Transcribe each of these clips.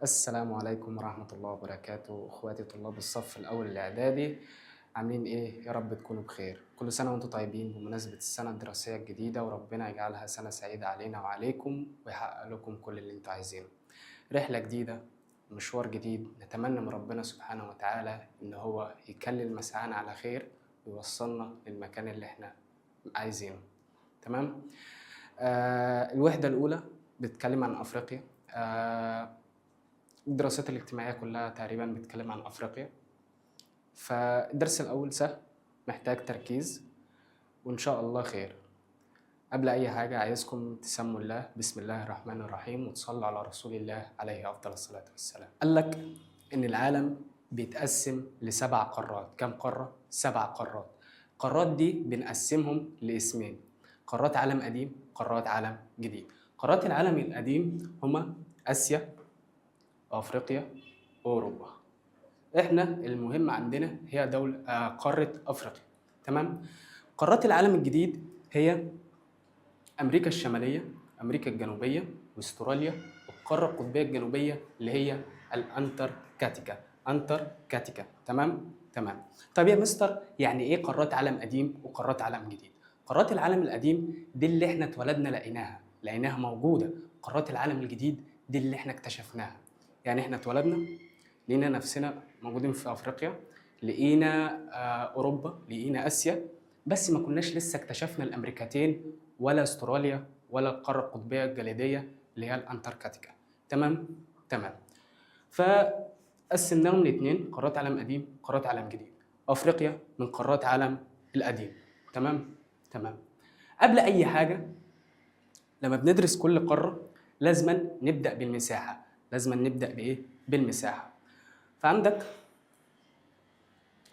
السلام عليكم ورحمة الله وبركاته، اخواتي طلاب الصف الأول الإعدادي، عاملين إيه؟ يا رب تكونوا بخير، كل سنة وأنتم طيبين بمناسبة السنة الدراسية الجديدة، وربنا يجعلها سنة سعيدة علينا وعليكم ويحقق لكم كل اللي أنتوا عايزينه. رحلة جديدة، مشوار جديد، نتمنى من ربنا سبحانه وتعالى إن هو يكلل مساعانا على خير ويوصلنا للمكان اللي إحنا عايزينه. تمام؟ الوحدة الأولى بتتكلم عن أفريقيا. الدراسات الاجتماعية كلها تقريبا بتتكلم عن أفريقيا، فالدرس الأول سهل، محتاج تركيز وإن شاء الله خير. قبل أي حاجة عايزكم تسموا الله بسم الله الرحمن الرحيم وتصلوا على رسول الله عليه أفضل الصلاة والسلام. قال لك إن العالم بيتقسم لسبع قارات. كم قارة؟ 7 قارات. القارات دي بنقسمهم لاسمين: قارات عالم قديم، قارات عالم جديد. قارات العالم القديم هما آسيا وأفريقيا وأوروبا. إحنا المهم عندنا هي قارة أفريقيا. تمام؟ قارات العالم الجديد هي أمريكا الشمالية، أمريكا الجنوبية، وأستراليا، والقارة القطبية الجنوبية اللي هي الأنتاركتيكا. أنتاركتيكا. تمام؟ تمام. طيب يا مستر، يعني إيه قارات عالم قديم وقارات عالم جديد؟ قارات العالم القديم دي اللي إحنا اتولدنا لقيناها موجودة. قارات العالم الجديد دي اللي إحنا اكتشفناها. يعني إحنا اتولدنا لقينا نفسنا موجودين في أفريقيا، لقينا أوروبا، لقينا آسيا، بس ما كناش لسه اكتشفنا الأمريكتين ولا أستراليا ولا القارة القطبية الجليدية اللي هي الأنتاركتيكا. تمام؟ تمام. فقسمناهم لاتنين: قارات عالم قديم، قارات عالم جديد. أفريقيا من قارات عالم القديم. تمام؟ تمام. قبل أي حاجة لما بندرس كل قارة لازما نبدأ بالمساحة. لازما نبدأ بإيه؟ بالمساحة. فعندك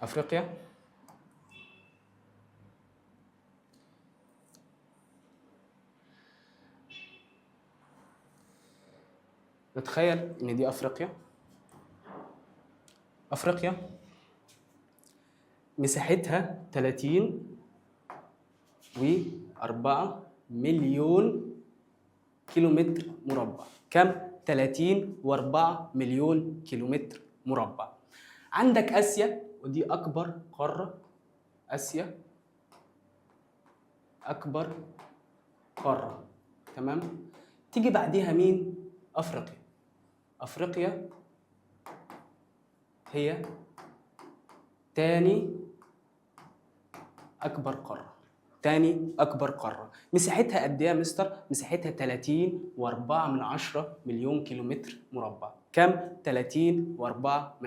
أفريقيا، نتخيل إن دي أفريقيا. أفريقيا مساحتها 30.4 مليون كيلومتر مربع. كم؟ 30.4 مليون كيلومتر مربع. عندك آسيا، ودي أكبر قارة. آسيا أكبر قارة. تمام؟ تيجي بعديها مين؟ أفريقيا. أفريقيا هي تاني أكبر قارة. تاني أكبر قارة. مساحتها قد إيه يا مستر؟ مساحتها 30.4 مليون كيلومتر مربع. كم؟ 30.4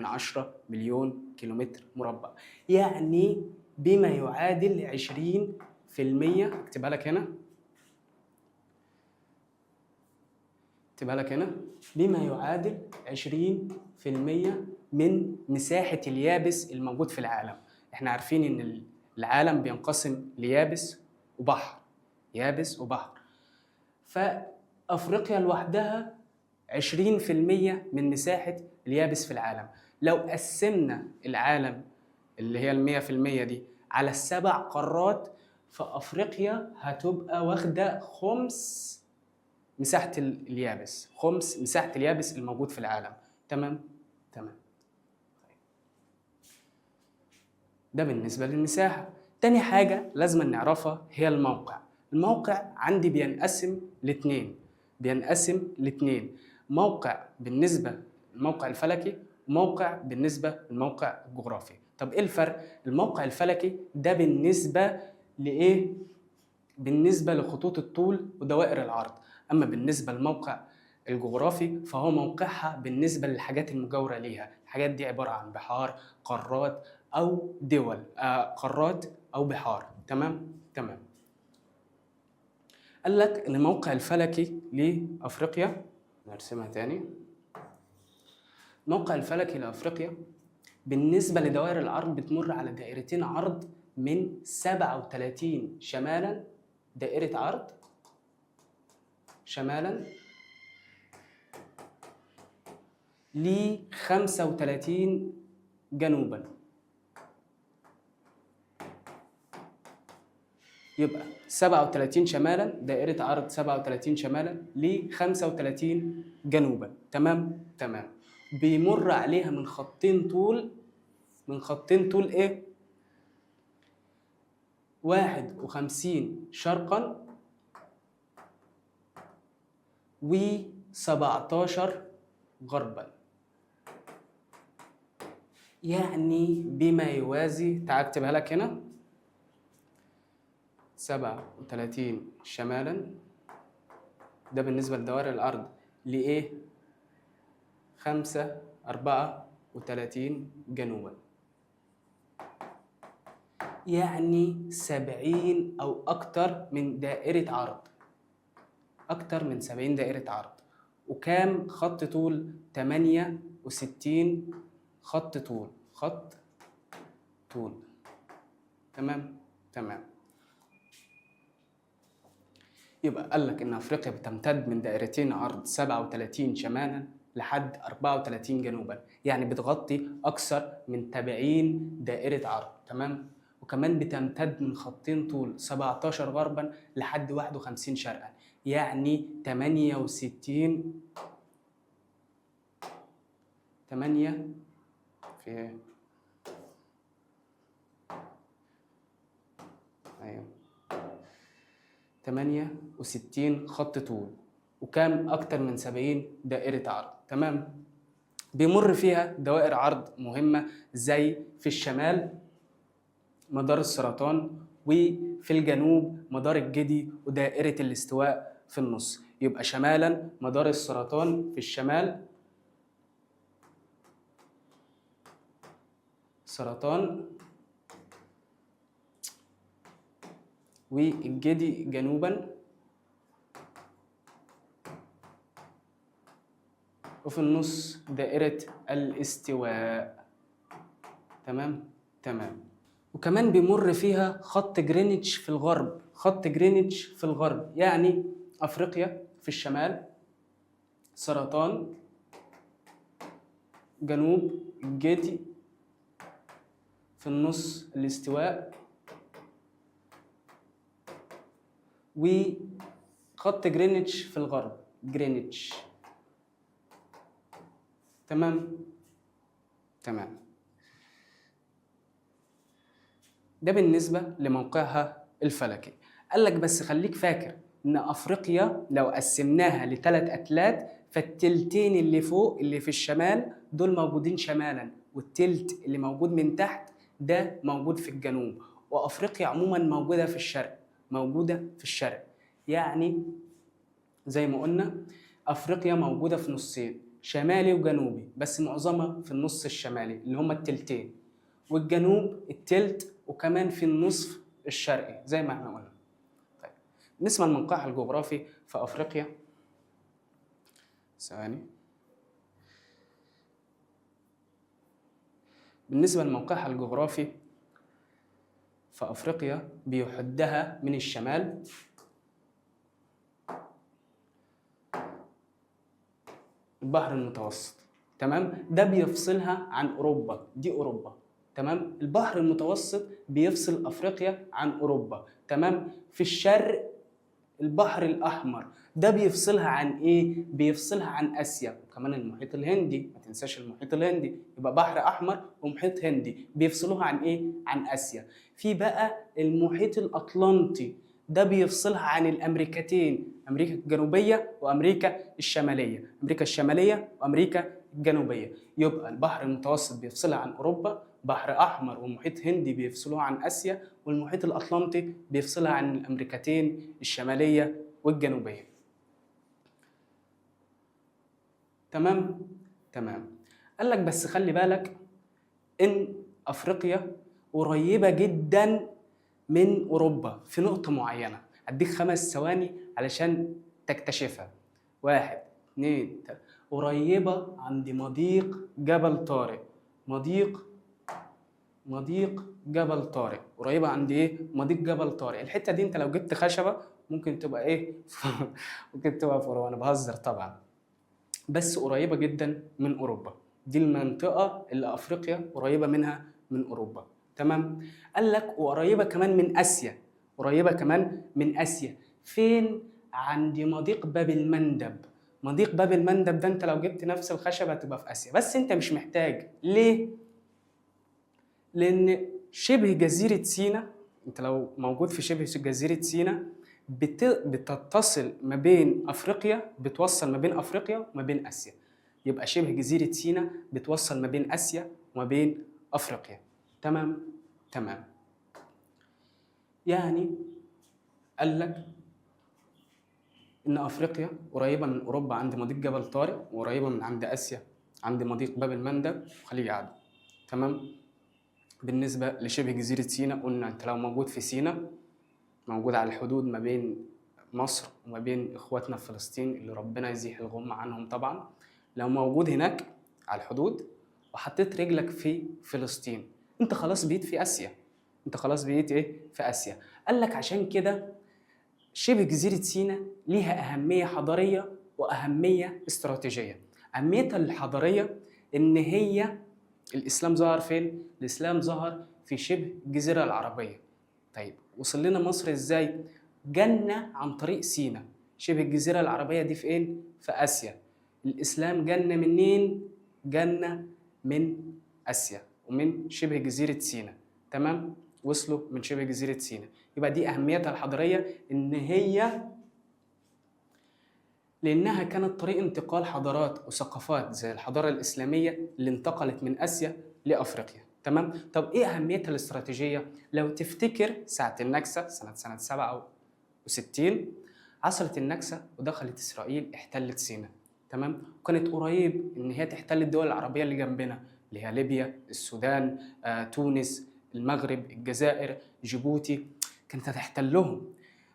مليون كيلومتر مربع. يعني بما يعادل 20%. اكتبها لك هنا. اكتبها لك هنا. بما يعادل 20% من مساحة اليابس الموجود في العالم. احنا عارفين ان العالم بينقسم ليابس وبحر. يابس وبحر. فأفريقيا لوحدها 20% من مساحة اليابس في العالم. لو قسمنا العالم اللي هي 100% دي على ال7 قارات، فأفريقيا هتبقى واخدة خمس مساحة اليابس. خمس مساحة اليابس الموجود في العالم. تمام؟ تمام. ده بالنسبة للمساحة. تاني حاجة لازم نعرفها هي الموقع. الموقع عندي بينقسم لاتنين: موقع بالنسبة للموقع الفلكي، وموقع بالنسبة للموقع الجغرافي. طب ايه الفرق؟ الموقع الفلكي ده بالنسبة لإيه؟ بالنسبة لخطوط الطول ودوائر العرض. أما بالنسبة للموقع الجغرافي فهو موقعها بالنسبة للحاجات المجاورة ليها. الحاجات دي عبارة عن بحار، قارات أو دول. قارات أو بحار. تمام؟ تمام. قال لك إن الموقع الفلكي لأفريقيا، نرسمها تاني. الموقع الفلكي لأفريقيا بالنسبة لدوائر العرض بتمر على دائرتين عرض من 37 شمالا، دائرة عرض شمالا، ل 35 جنوبا. يبقى 37 شمالا، دائرة عرض 37 شمالا ل 35 جنوبا. تمام؟ تمام. بيمر عليها من خطين طول، ايه؟ 51 شرقا و17 غربا، يعني بما يوازي، تعال اكتبها لك هنا، 37 شمالا ده بالنسبة لدوائر الأرض لإيه؟ 34 جنوبا، يعني 70 أو أكتر من دائرة عرض، أكتر من 70 دائرة عرض. وكام خط طول؟ 68 خط طول، تمام؟ تمام. يبقى قال لك إن أفريقيا بتمتد من دائرتين عرض 37 شمالا لحد 34 جنوبا، يعني بتغطي أكثر من 70 دائرة عرض. تمام؟ وكمان بتمتد من خطين طول 17 غربا لحد 51 شرقا، يعني 68 في أيوه 68 خط طول، وكام أكتر من 70 دائرة عرض. تمام؟ بيمر فيها دوائر عرض مهمة، زي في الشمال مدار السرطان، وفي الجنوب مدار الجدي ودائرة الاستواء في النص. يبقى شمالا مدار السرطان في الشمال، سرطان، والجدي جنوبا، وفي النص دائرة الاستواء. تمام؟ تمام. وكمان بيمر فيها خط جرينتش في الغرب، يعني أفريقيا في الشمال، سرطان، جنوب الجدي، في النص الاستواء، وخط جرينتش في الغرب، جرينتش. تمام؟ تمام. ده بالنسبة لموقعها الفلكي. قال لك بس خليك فاكر إن أفريقيا لو قسمناها لثلاث أتلات، فالتلتين اللي فوق اللي في الشمال دول موجودين شمالا، والتلت اللي موجود من تحت ده موجود في الجنوب. وأفريقيا عموما موجودة في الشرق، يعني زي ما قلنا أفريقيا موجودة في نصين، شمالي وجنوبي، بس معظمها في النص الشمالي اللي هما التلتين، والجنوب التلت، وكمان في النصف الشرقي زي ما احنا قلنا. طيب بالنسبة لموقعها الجغرافي في أفريقيا، بالنسبة لموقعها الجغرافي في أفريقيا بيحدها من الشمال البحر المتوسط. تمام؟ ده بيفصلها عن أوروبا، دي أوروبا. تمام؟ البحر المتوسط بيفصل أفريقيا عن أوروبا. تمام؟ في الشرق البحر الأحمر ده بيفصلها عن إيه؟ بيفصلها عن آسيا، وكمان المحيط الهندي، ما تنساش المحيط الهندي، يبقى بحر أحمر ومحيط هندي بيفصلوها عن إيه؟ عن آسيا. في بقى المحيط الأطلنطي ده بيفصلها عن الأمريكتين، أمريكا الجنوبية وأمريكا الشمالية، أمريكا الشمالية وأمريكا الجنوبية. يبقى البحر المتوسط بيفصلها عن أوروبا، بحر أحمر ومحيط هندي بيفصلوها عن آسيا، والمحيط الأطلنطي بيفصلها عن الأمريكتين الشمالية والجنوبية. تمام؟ تمام. قال لك بس خلي بالك إن أفريقيا قريبة جدا من أوروبا في نقطة معينة، هديك 5 ثواني علشان تكتشفها. 1 2 3. قريبة عند مضيق جبل طارق، مضيق جبل طارق، قريبة عند ايه؟ مضيق جبل طارق. الحتة دي انت لو جبت خشبة ممكن تبقى ايه؟ ممكن تبقى فروة، انا بهزر طبعا، بس قريبة جدا من اوروبا. دي المنطقة اللي افريقيا قريبة منها من اوروبا. تمام؟ قال لك وقريبة كمان من اسيا، قريبة كمان من آسيا. فين؟ عند مضيق باب المندب. مضيق باب المندب ده انت لو جبت نفس الخشبة هتبقى في آسيا، بس انت مش محتاج. ليه؟ لأن شبه جزيرة سيناء، انت لو موجود في شبه جزيرة سيناء بتتصل ما بين أفريقيا، بتوصل ما بين أفريقيا وما بين آسيا. يبقى شبه جزيرة سيناء بتوصل ما بين آسيا وما بين أفريقيا. تمام؟ تمام. يعني قال لك إن أفريقيا قريبة من أوروبا عند مضيق جبل طارق، وقريبة من عند آسيا عند مضيق باب المندب وخليج عدن. تمام؟ بالنسبة لشبه جزيرة سيناء قلنا أنت لو موجود في سيناء، موجود على الحدود ما بين مصر وما بين إخواتنا في فلسطين اللي ربنا يزيح الغمة عنهم طبعا. لو موجود هناك على الحدود وحطيت رجلك في فلسطين، أنت خلاص بقيت في آسيا. أنت خلاص بقيت إيه؟ في آسيا. قال لك عشان كده شبه جزيرة سيناء ليها أهمية حضارية وأهمية استراتيجية. أهميتها الحضارية إن هي الإسلام ظهر فين؟ الإسلام ظهر في شبه الجزيرة العربية. طيب وصل لنا مصر إزاي؟ جنة عن طريق سيناء. شبه الجزيرة العربية دي فين؟ في آسيا. الإسلام جنة منين؟ جنة من آسيا ومن شبه جزيرة سيناء. تمام؟ وصلوا من شبه جزيرة سيناء. يبقى دي أهميتها الحضارية، إن هي لأنها كانت طريق انتقال حضارات وثقافات زي الحضارة الإسلامية اللي انتقلت من آسيا لأفريقيا. تمام؟ طب إيه أهميتها الاستراتيجية؟ لو تفتكر ساعة النكسة سنة 67 حصلت النكسة ودخلت إسرائيل احتلت سيناء. تمام؟ وكانت قريب إن هي تحتل الدول العربية اللي جنبنا اللي هي ليبيا، السودان، تونس، المغرب، الجزائر، جيبوتي، كانت هتحتلهم.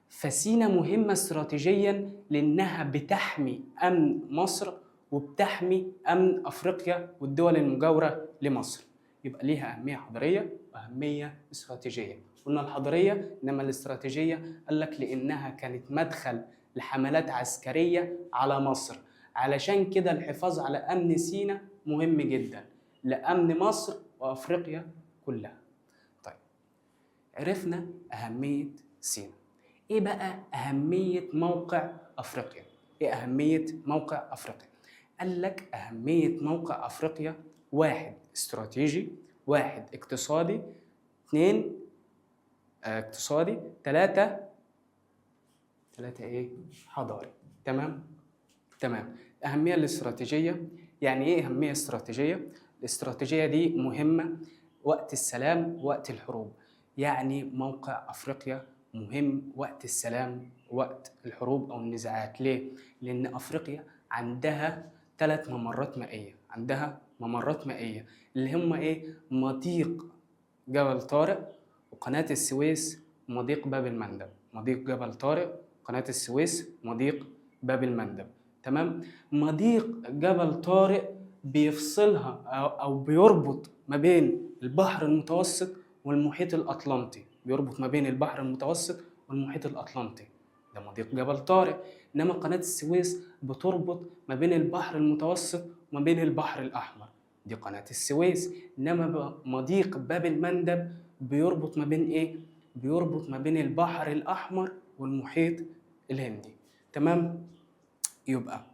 فسيناء مهمة استراتيجيا لأنها بتحمي أمن مصر وبتحمي أمن أفريقيا والدول المجاورة لمصر. يبقى ليها أهمية حضارية وأهمية استراتيجية. قلنا الحضارية، إنما الاستراتيجية قال لك لأنها كانت مدخل لحملات عسكرية على مصر. علشان كده الحفاظ على أمن سيناء مهم جدا لأمن مصر وأفريقيا كلها. طيب عرفنا أهمية سيناء. إيه بقى أهمية موقع أفريقيا؟ إيه أهمية موقع أفريقيا؟ قال لك أهمية موقع أفريقيا: 1 استراتيجي، 1 اقتصادي، 2 اقتصادي، 3 إيه؟ حضاري. تمام؟ تمام. الأهمية الاستراتيجية، يعني إيه أهمية استراتيجية؟ الاستراتيجية دي مهمة وقت السلام ووقت الحروب. يعني موقع أفريقيا مهم وقت السلام ووقت الحروب أو النزاعات. ليه؟ لأن أفريقيا عندها 3 ممرات مائية. عندها ممرات مائية اللي هم إيه؟ مضيق جبل طارق وقناة السويس ومضيق باب المندب. مضيق جبل طارق، قناة السويس، مضيق باب المندب. تمام؟ مضيق جبل طارق بيفصلها أو بيربط ما بين البحر المتوسط والمحيط الأطلنطي. بيربط ما بين البحر المتوسط والمحيط الأطلنطي، ده مضيق جبل طارق. إنما قناة السويس بتربط ما بين البحر المتوسط وما بين البحر الأحمر، دي قناة السويس. إنما مضيق باب المندب بيربط ما بين إيه؟ بيربط ما بين البحر الأحمر والمحيط الهندي. تمام؟ يبقى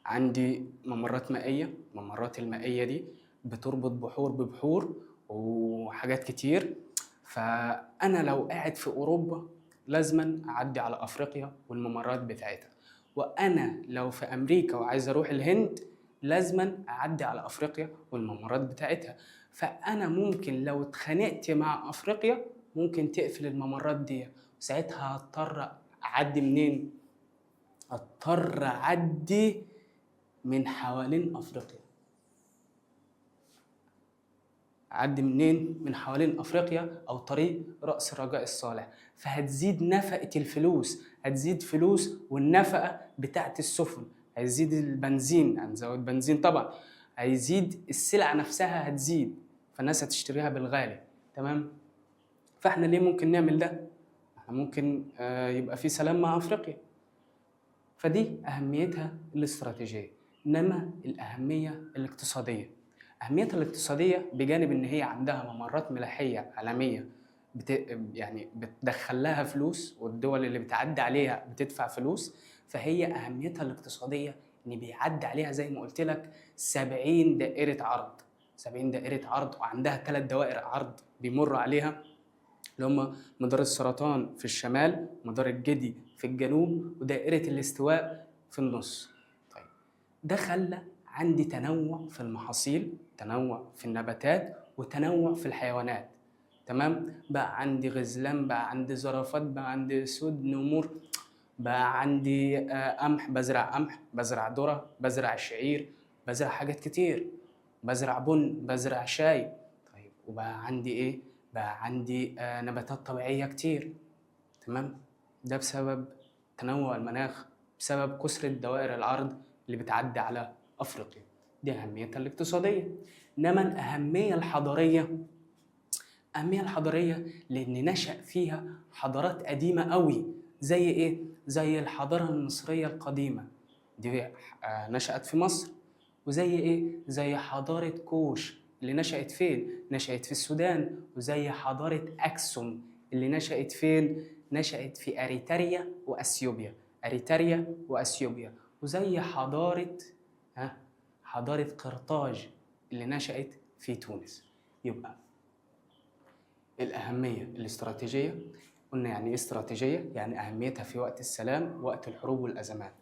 عندي ممرات مائية. الممرات المائية دي بتربط بحور ببحور وحاجات كتير. فأنا لو قاعد في أوروبا لازما أعدي على أفريقيا والممرات بتاعتها، وأنا لو في أمريكا وعايز أروح الهند لازما أعدي على أفريقيا والممرات بتاعتها. فأنا ممكن لو اتخانقت مع أفريقيا ممكن تقفل الممرات دي، وساعتها هضطر أعدي منين؟ هضطر أعدي من حوالين أفريقيا. أعدي منين؟ من حوالين أفريقيا أو طريق رأس الرجاء الصالح. فهتزيد نفقة الفلوس، هتزيد فلوس والنفقة بتاعت السفن، هيزيد البنزين، هنزود بنزين طبعا، هيزيد السلعة نفسها هتزيد، فالناس هتشتريها بالغالي. تمام؟ فاحنا ليه ممكن نعمل ده؟ احنا ممكن يبقى في سلام مع أفريقيا. فدي أهميتها الاستراتيجية. إنما الأهمية الاقتصادية، أهميتها الاقتصادية بجانب إن هي عندها ممرات ملاحية عالمية يعني بتدخل لها فلوس، والدول اللي بتعدي عليها بتدفع فلوس. فهي أهميتها الاقتصادية إن بيعدي عليها زي ما قلت لك 70 دائرة عرض، 70 دائرة عرض، وعندها 3 دوائر عرض بيمر عليها، اللي هم مدار السرطان في الشمال، مدار الجدي في الجنوب، ودائرة الاستواء في النص. طيب ده خلى عندي تنوع في المحاصيل، تنوع في النباتات، وتنوع في الحيوانات. تمام، بقى عندي غزلان، بقى عندي زرافات، بقى عندي اسود، نمور، بقى عندي قمح، بزرع قمح، بزرع ذرة، بزرع شعير، بزرع حاجات كتير، بزرع بن، بزرع شاي. طيب وبقى عندي ايه؟ بقى عندي نباتات طبيعية كتير. تمام، ده بسبب تنوع المناخ، بسبب كثرة دوائر العرض اللي بتعدي على أفريقيا. دي أهميتها الاقتصادية. إنما الأهمية الحضارية، الأهمية الحضارية لأن نشأ فيها حضارات قديمة قوي. زي إيه؟ زي الحضارة المصرية القديمة، دي نشأت في مصر. وزي إيه؟ زي حضارة كوش اللي نشأت فين؟ نشأت في السودان. وزي حضارة أكسوم اللي نشأت فين؟ نشأت في أريتريا وأثيوبيا، أريتريا وأثيوبيا. وزي حضارة قرطاج اللي نشأت في تونس. يبقى الأهمية الاستراتيجية، قلنا يعني إيه استراتيجية؟ يعني أهميتها في وقت السلام، وقت الحروب والأزمات.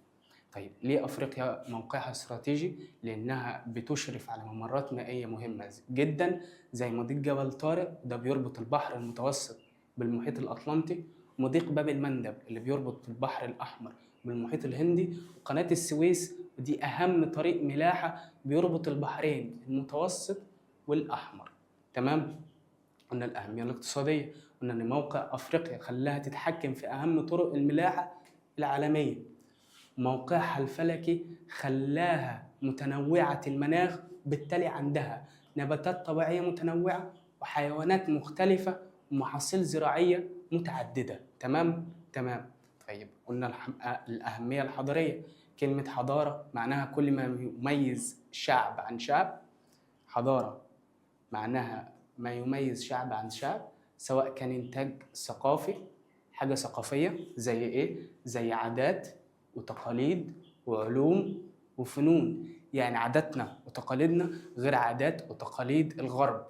طيب ليه أفريقيا موقعها استراتيجي؟ لأنها بتشرف على ممرات مائية مهمة جدا، زي مضيق جبل طارق ده بيربط البحر المتوسط بالمحيط الأطلنطي، ومضيق باب المندب اللي بيربط البحر الأحمر بالمحيط الهندي، وقناة السويس ودي أهم طريق ملاحة بيربط البحرين المتوسط والأحمر. تمام؟ قلنا الأهمية الاقتصادية، قلنا إن موقع أفريقيا خلاها تتحكم في أهم طرق الملاحة العالمية. موقعها الفلكي خلاها متنوعة المناخ، بالتالي عندها نباتات طبيعية متنوعة، وحيوانات مختلفة، ومحاصيل زراعية متعددة. تمام؟ تمام. طيب قلنا الأهمية الحضارية. كلمة حضارة معناها كل ما يميز شعب عن شعب. حضارة معناها ما يميز شعب عن شعب، سواء كان إنتاج ثقافي، حاجة ثقافية زي إيه؟ زي عادات وتقاليد وعلوم وفنون. يعني عاداتنا وتقاليدنا غير عادات وتقاليد الغرب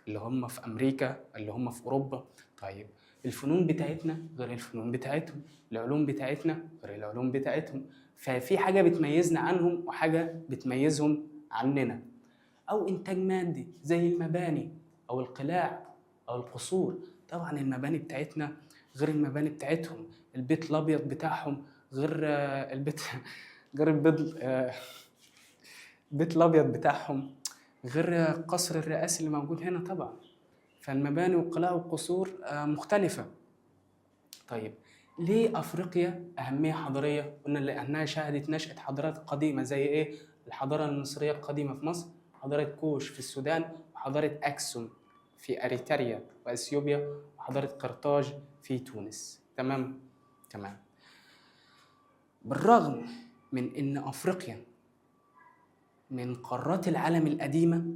اللي هم في أمريكا، اللي هم في أوروبا. طيب الفنون بتاعتنا غير الفنون بتاعتهم، العلوم بتاعتنا غير العلوم بتاعتهم. ففي حاجة بتميزنا عنهم وحاجة بتميزهم عننا. أو إنتاج مادي زي المباني أو القلاع أو القصور. طبعا المباني بتاعتنا غير المباني بتاعتهم، البيت الأبيض بتاعهم غير البيت غير البيت الأبيض بتاعهم غير قصر الرئاسي اللي موجود هنا طبعا. فالمباني والقلاع والقصور مختلفة. طيب ليه أفريقيا أهمية حضارية؟ قلنا لأنها شهدت نشأة حضارات قديمة زي إيه؟ الحضارة المصرية القديمة في مصر، حضارة كوش في السودان، وحضارة أكسوم في أريتريا وأثيوبيا، وحضارة قرطاج في تونس. تمام؟ تمام. بالرغم من إن أفريقيا من قارات العالم القديمة،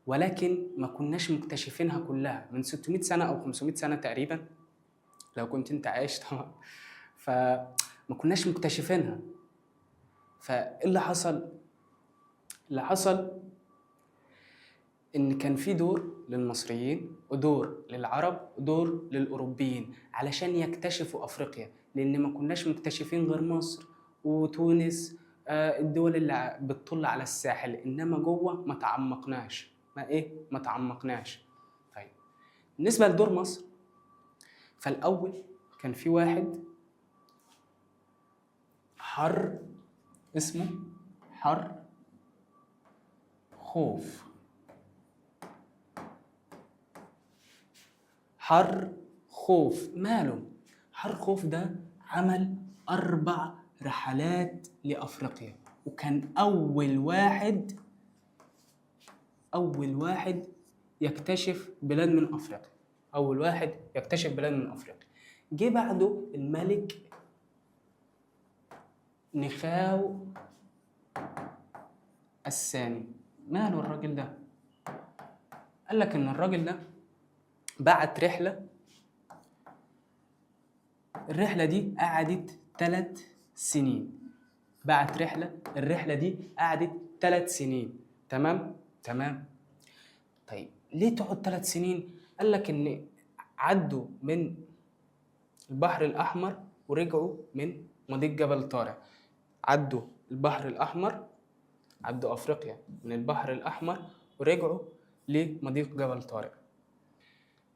ولكن ما كناش مكتشفينها كلها. من 600 سنة أو 500 سنة تقريبا، لو كنت أنت عايش طبعا، فما كناش مكتشفينها. فإيه اللي حصل؟ اللي حصل إن كان في دور للمصريين، ودور للعرب، ودور للأوروبيين علشان يكتشفوا أفريقيا، لأن ما كناش مكتشفين غير مصر وتونس، الدول اللي بتطل على الساحل، إنما جوه ما تعمقناش. ما تعمقناش. طيب بالنسبة لدور مصر، فالأول كان في واحد اسمه حر خوف. حر خوف ماله؟ حر خوف ده عمل 4 رحلات لأفريقيا، وكان أول واحد يكتشف بلاد من أفريقيا. أول واحد يكتشف بلاد من أفريقيا. جه بعده الملك نخاو الثاني. ماله الراجل ده؟ قال لك إن الراجل ده بعت رحلة الرحلة دي قعدت 3 سنين. بعت رحلة، الرحلة دي قعدت 3 سنين. تمام؟ تمام. طيب ليه تقعد 3 سنين؟ قال لك إن عدوا من البحر الأحمر ورجعوا من مضيق جبل طارق. عدوا البحر الأحمر، عدوا أفريقيا من البحر الأحمر ورجعوا لمضيق جبل طارق.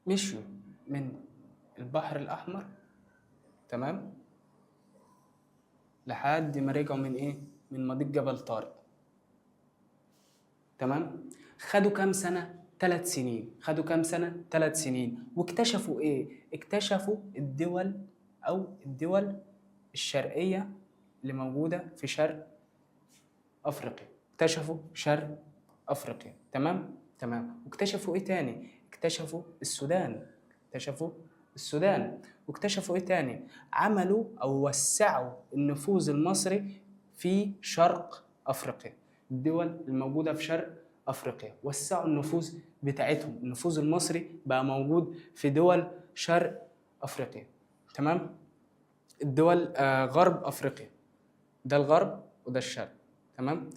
مشوا من البحر الأحمر، تمام، لحد ما رجعوا من إيه؟ من مضيق جبل طارق. تمام. خدوا كام سنة؟ 3 سنين. خدوا كام سنة؟ 3 سنين. واكتشفوا إيه؟ اكتشفوا الدول أو الدول الشرقية اللي موجودة في شرق أفريقيا. اكتشفوا شرق أفريقيا. تمام؟ تمام. واكتشفوا إيه تاني؟ اكتشفوا السودان. اكتشفوا السودان. واكتشفوا إيه تاني؟ عملوا أو وسعوا النفوذ المصري في شرق أفريقيا. الدول الموجودة في شرق أفريقيا وسعوا النفوذ بتاعتهم. النفوذ المصري بقى موجود في دول شرق أفريقيا. تمام؟ الدول غرب أفريقيا، ده الغرب وده الشرق. تمام؟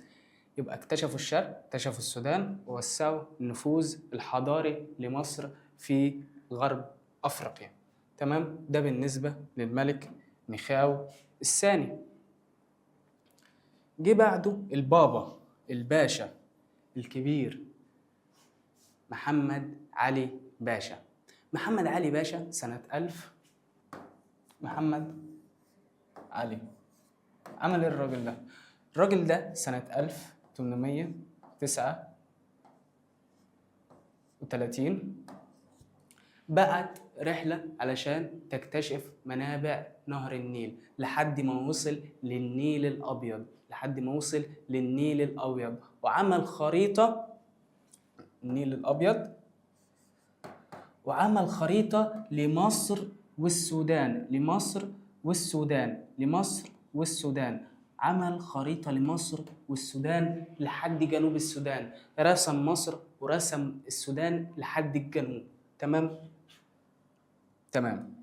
يبقى اكتشفوا الشرق، اكتشفوا السودان، ووسعوا النفوذ الحضاري لمصر في غرب أفريقيا. تمام؟ ده بالنسبة للملك ميخاو الثاني. جه بعده البابا الباشا الكبير محمد علي باشا. محمد علي باشا سنة 1000. محمد علي عمل ايه الراجل ده؟ الراجل ده سنة 1839 بعت رحلة علشان تكتشف منابع نهر النيل لحد ما وصل للنيل الأبيض، لحد ما وصل للنيل الأبيض، وعمل خريطة النيل الأبيض، وعمل خريطة لمصر والسودان، لمصر والسودان، لمصر والسودان. عمل خريطة لمصر والسودان لحد جنوب السودان. رسم مصر ورسم السودان لحد الجنوب. تمام؟ تمام.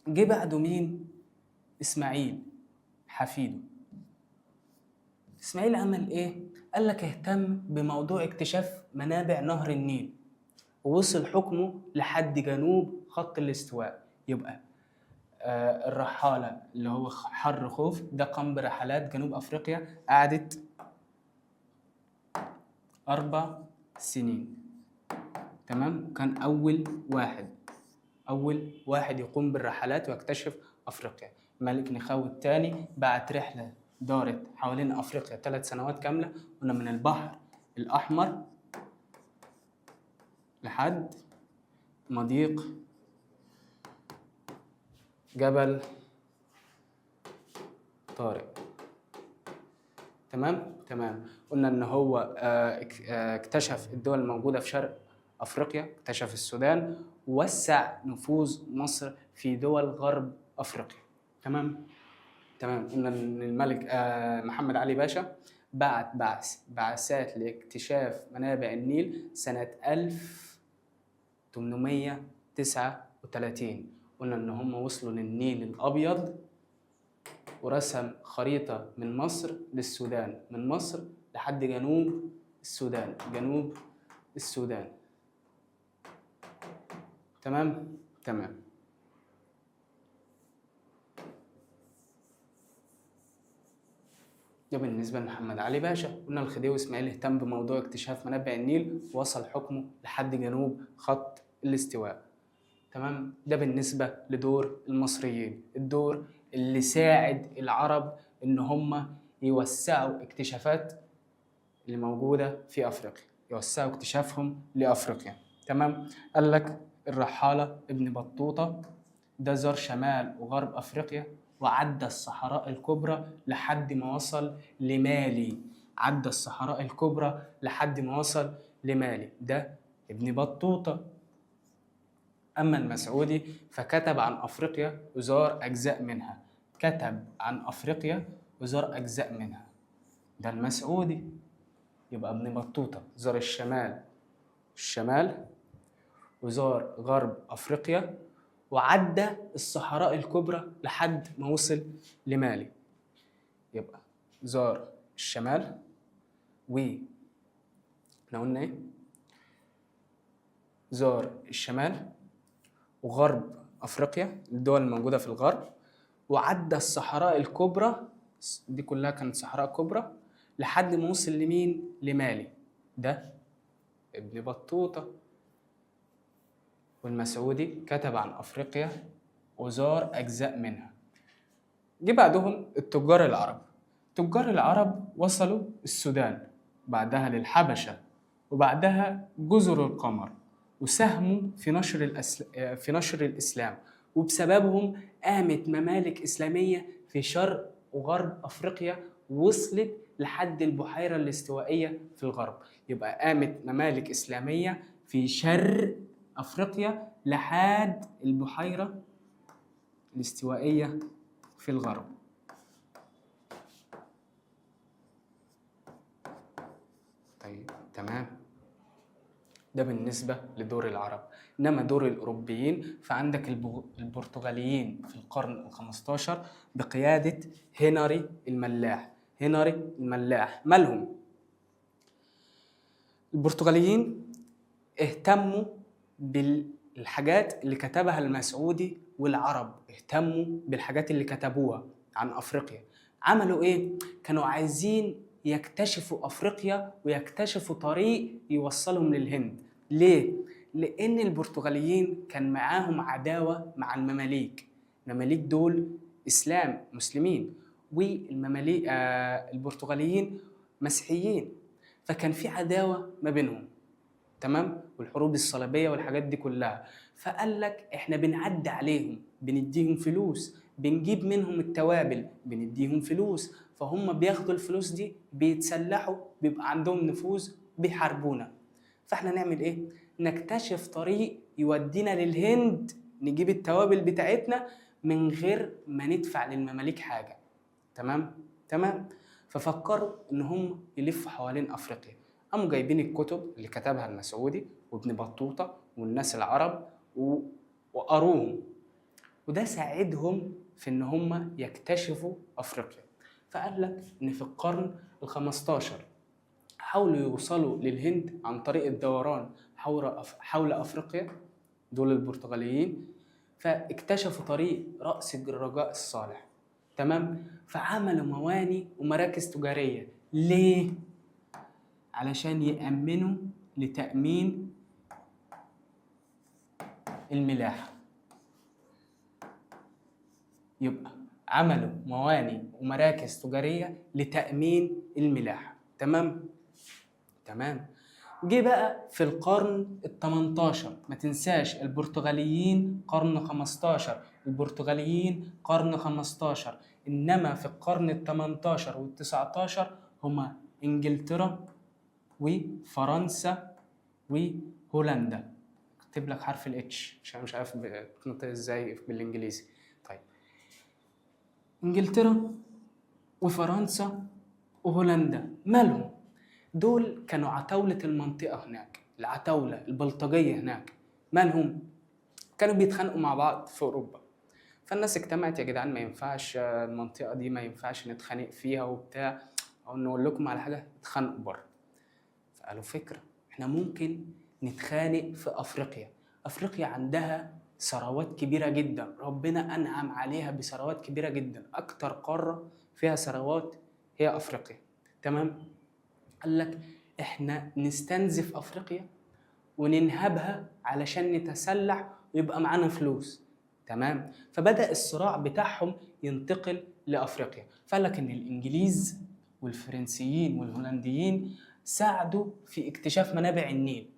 جه بعده مين؟ إسماعيل حفيده. إسماعيل عمل إيه؟ قال لك اهتم بموضوع اكتشاف منابع نهر النيل، ووصل حكمه لحد جنوب خط الاستواء. يبقى الرحالة اللي هو حر خوف ده قام برحلات جنوب أفريقيا، قعدت 4 سنين. تمام. كان أول واحد يقوم بالرحلات ويكتشف أفريقيا. الملك ميخاو الثاني بعت رحلة دارت حوالين أفريقيا 3 سنوات كاملة، قلنا من البحر الأحمر لحد مضيق جبل طارق. تمام؟ تمام. قلنا إن هو اكتشف الدول الموجودة في شرق أفريقيا، اكتشف السودان، ووسع نفوذ مصر في دول غرب أفريقيا. تمام؟ تمام. قلنا إن الملك محمد علي باشا بعت بعثات لاكتشاف منابع النيل سنة 1839. قلنا إن هم وصلوا للنيل الأبيض، ورسم خريطة من مصر للسودان، من مصر لحد جنوب السودان، جنوب السودان. تمام؟ تمام. ده بالنسبة لمحمد علي باشا. قلنا الخديوي إسماعيل اهتم بموضوع اكتشاف منابع النيل ووصل حكمه لحد جنوب خط الاستواء. تمام. ده بالنسبة لدور المصريين، الدور اللي ساعد العرب إن هم يوسعوا اكتشافات اللي موجودة في أفريقيا، يوسعوا اكتشافهم لأفريقيا. تمام. قال لك الرحالة ابن بطوطة ده زار شمال وغرب أفريقيا، وعدى الصحراء الكبرى لحد ما وصل لمالي. عدى الصحراء الكبرى لحد ما وصل لمالي، ده ابن بطوطة. أما المسعودي فكتب عن أفريقيا وزار أجزاء منها، كتب عن أفريقيا وزار أجزاء منها، ده المسعودي. يبقى ابن بطوطة زار الشمال وزار غرب أفريقيا، وعدى الصحراء الكبرى لحد ما وصل لمالي. يبقى زار الشمال، احنا قلنا ايه؟ زار الشمال وغرب افريقيا، الدول الموجوده في الغرب، وعدى الصحراء الكبرى، دي كلها كانت صحراء كبرى، لحد ما وصل لمين؟ لمالي. ده ابن بطوطه. والمسعودي كتب عن افريقيا وزار اجزاء منها. جه بعدهم التجار العرب. التجار العرب وصلوا السودان، بعدها للحبشه، وبعدها جزر القمر، وساهموا في نشر الإسلام، وبسببهم قامت ممالك إسلامية في شرق وغرب أفريقيا، وصلت لحد البحيرة الاستوائية في الغرب. يبقى قامت ممالك إسلامية في شرق أفريقيا لحد البحيرة الاستوائية في الغرب. طيب تمام، ده بالنسبة لدور العرب. إنما دور الأوروبيين فعندك البرتغاليين في القرن ال15 بقيادة هنري الملاح. هنري الملاح مالهم؟ البرتغاليين اهتموا بالحاجات اللي كتبها المسعودي، والعرب اهتموا بالحاجات اللي كتبوها عن أفريقيا. عملوا إيه؟ كانوا عايزين يكتشفوا أفريقيا ويكتشفوا طريق يوصلهم للهند. ليه؟ لأن البرتغاليين كان معاهم عداوة مع المماليك. المماليك دول إسلام مسلمين، والمماليك البرتغاليين مسيحيين، فكان في عداوة ما بينهم. تمام؟ والحروب الصليبية والحاجات دي كلها. فقال لك احنا بنعدي عليهم، بنديهم فلوس، بنجيب منهم التوابل، بنديهم فلوس، فهم بياخدوا الفلوس دي بيتسلحوا، بيبقى عندهم نفوذ، بيحاربونا. فاحنا نعمل ايه؟ نكتشف طريق يودينا للهند، نجيب التوابل بتاعتنا من غير ما ندفع للمماليك حاجة. تمام. ففكروا ان هم يلفوا حوالين افريقيا. قاموا جايبين الكتب اللي كتبها المسعودي وابن بطوطة والناس العرب وقروهم، وده ساعدهم في ان هم يكتشفوا افريقيا. فقال لك ان في القرن ال15 حاولوا يوصلوا للهند عن طريق الدوران حول افريقيا، دول البرتغاليين، فاكتشفوا طريق رأس الرجاء الصالح. تمام. فعملوا مواني ومراكز تجارية. ليه؟ علشان يأمنوا لتأمين الملاحة. يبقى عملوا مواني ومراكز تجارية لتأمين الملاحة. تمام. جه بقى في القرن ال18، ما تنساش البرتغاليين قرن 15، البرتغاليين قرن 15، إنما في القرن ال18 وال19 هما إنجلترا وفرنسا وهولندا. اكتب لك حرف الاتش عشان مش عارف بتنطق ازاي بالانجليزي. طيب، انجلترا وفرنسا وهولندا مالهم؟ دول كانوا عتاولة المنطقة هناك، العتاولة البلطجية هناك. مالهم؟ كانوا بيتخانقوا مع بعض في أوروبا. فالناس اجتمعت، يا جدعان ما ينفعش المنطقة دي، ما ينفعش نتخانق فيها وبتاع، أو نقول لكم على حاجة اتخانقوا بره. فقالوا فكرة، احنا ممكن نتخانق في أفريقيا. أفريقيا عندها ثروات كبيرة جدا، ربنا أنعم عليها بثروات كبيرة جدا، أكتر قارة فيها ثروات هي أفريقيا. تمام؟ قال لك احنا نستنزف أفريقيا وننهبها علشان نتسلح ويبقى معانا فلوس. تمام. فبدأ الصراع بتاعهم ينتقل لأفريقيا. فقال لك إن الإنجليز والفرنسيين والهولنديين ساعدوا في اكتشاف منابع النيل،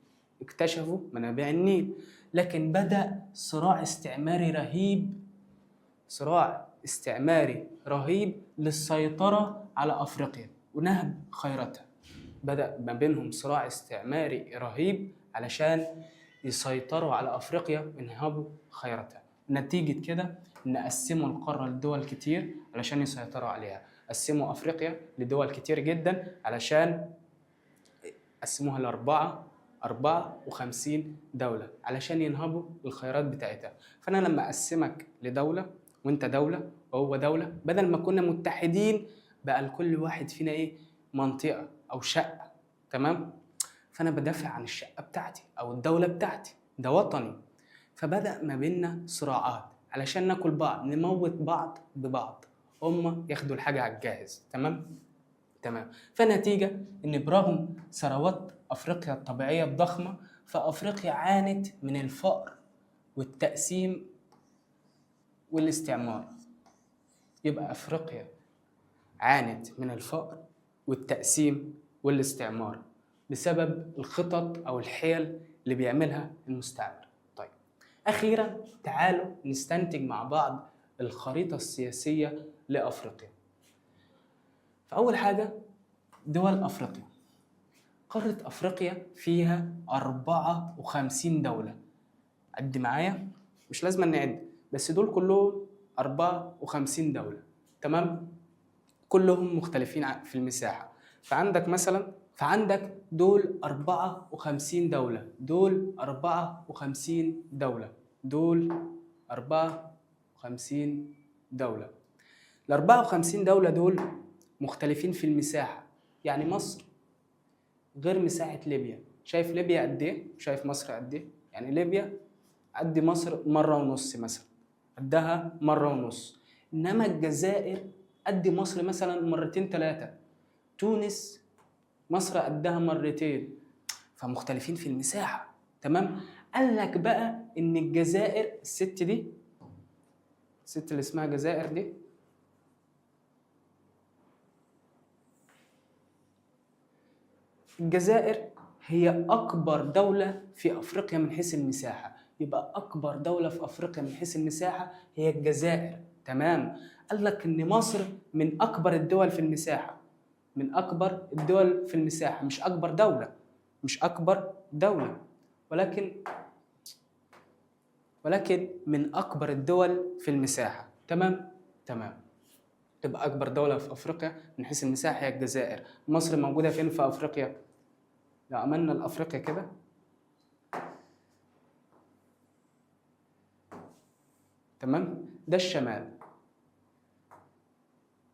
اكتشفوا منابع النيل، لكن بدأ صراع استعماري رهيب للسيطرة على أفريقيا ونهب خيراتها. بدأ ما بينهم صراع استعماري رهيب علشان يسيطروا على أفريقيا وينهبوا خيراتها. نتيجة كده إن قسموا القارة لدول كتير علشان يسيطروا عليها. قسموا أفريقيا لدول كتير جدا علشان قسموها ل4 54 دولة علشان ينهبوا الخيرات بتاعتها. فأنا لما أقسمك لدولة وأنت دولة وهو دولة، بدل ما كنا متحدين بقى لكل واحد فينا إيه؟ منطقة أو شقة. تمام؟ فأنا بدافع عن الشقة بتاعتي أو الدولة بتاعتي، ده وطني. فبدأ ما بيننا صراعات علشان ناكل بعض، نموت بعض ببعض، هم ياخدوا الحاجة على الجاهز. تمام؟ فنتيجة إن برغم ثروات أفريقيا الطبيعية الضخمة، فأفريقيا عانت من الفقر والتقسيم والاستعمار. يبقى أفريقيا عانت من الفقر والتقسيم والاستعمار بسبب الخطط أو الحيل اللي بيعملها المستعمر. طيب، أخيرا تعالوا نستنتج مع بعض الخريطة السياسية لأفريقيا. فأول حاجة، دول أفريقيا. قارة أفريقيا فيها 54 دولة. عد معايا، مش لازم نعد، بس دول كلهم 54 دولة. تمام؟ كلهم مختلفين في المساحة. فعندك دول 54 دولة، دول 54 دولة، دول 54 دولة. ال 54 دولة دول مختلفين في المساحة. يعني مصر غير مساحة ليبيا. شايف ليبيا قد ايه؟ شايف مصر قد ايه؟ يعني ليبيا قد مصر مرة ونص مثلا، قدها مرة ونص. انما الجزائر قد مصر مثلا مرتين ثلاثة. تونس مصر قدها مرتين. فمختلفين في المساحة. تمام؟ قال لك بقى ان الجزائر، الست اللي اسمها جزائر دي، الجزائر هي أكبر دولة في أفريقيا من حيث المساحة. يبقى أكبر دولة في أفريقيا من حيث المساحة هي الجزائر. تمام؟ قال لك إن مصر من أكبر الدول في المساحة، من أكبر الدول في المساحة، مش أكبر دولة، مش أكبر دولة، ولكن من أكبر الدول في المساحة. تمام؟ تمام. تبقى أكبر دولة في أفريقيا من حيث المساحة هي الجزائر. مصر موجودة فين في أفريقيا؟ لو عملنا لأفريقيا كده، تمام؟ ده الشمال،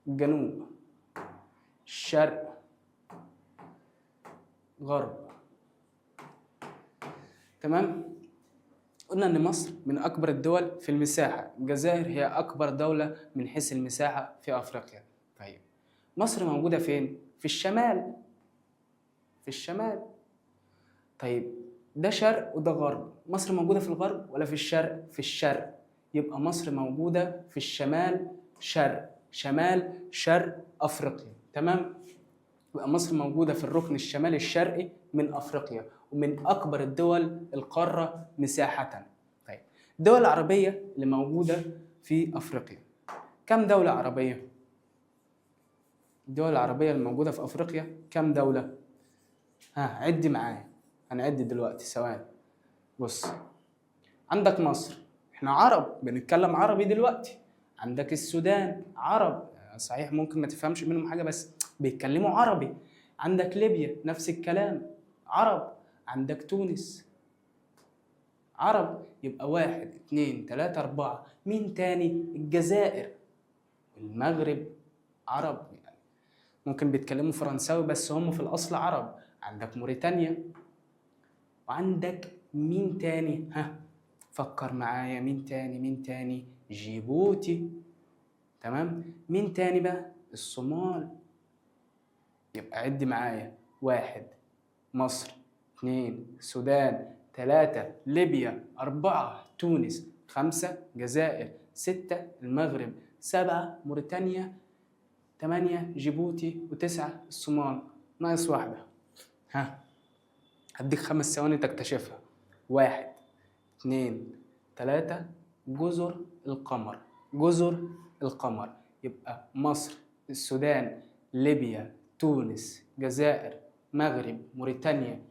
الجنوب، الشرق، غرب. تمام؟ قلنا إن مصر من أكبر الدول في المساحة، الجزائر هي أكبر دولة من حيث المساحة في أفريقيا. طيب، مصر موجودة فين؟ في الشمال، في الشمال. طيب، ده شرق وده غرب. مصر موجودة في الغرب ولا في الشرق؟ في الشرق. يبقى مصر موجودة في الشمال شرق، شمال شرق أفريقيا. تمام؟ يبقى مصر موجودة في الركن الشمالي الشرقي من أفريقيا، ومن أكبر الدول القارة مساحة. طيب، الدول العربية اللي موجودة في أفريقيا كم دولة عربية؟ الدول العربية الموجودة في أفريقيا كم دولة؟ عد معايا، هنعد دلوقتي ثواني. بص، عندك مصر، احنا عرب بنتكلم عربي دلوقتي. عندك السودان، عرب صحيح، ممكن ما تفهمش منهم حاجة بس بيتكلموا عربي. عندك ليبيا نفس الكلام، عرب. عندك تونس، عرب. يبقى 1 2 3 4. مين تاني؟ الجزائر، المغرب، عرب. يعني ممكن بيتكلموا فرنساوي بس هم في الأصل عرب. عندك موريتانيا. وعندك مين تاني؟ فكر معايا، مين تاني؟ جيبوتي. تمام؟ مين تاني بقى؟ الصومال. يبقى عد معايا: 1 مصر، 2 السودان، 3 ليبيا، 4 تونس، 5 جزائر، 6 المغرب، 7 موريتانيا، 8 جيبوتي، و9 الصومال. ناقص واحدة. هديك 5 ثواني تكتشفها. 1 2 3 جزر القمر، جزر القمر. يبقى مصر، السودان، ليبيا، تونس، جزائر، مغرب، موريتانيا،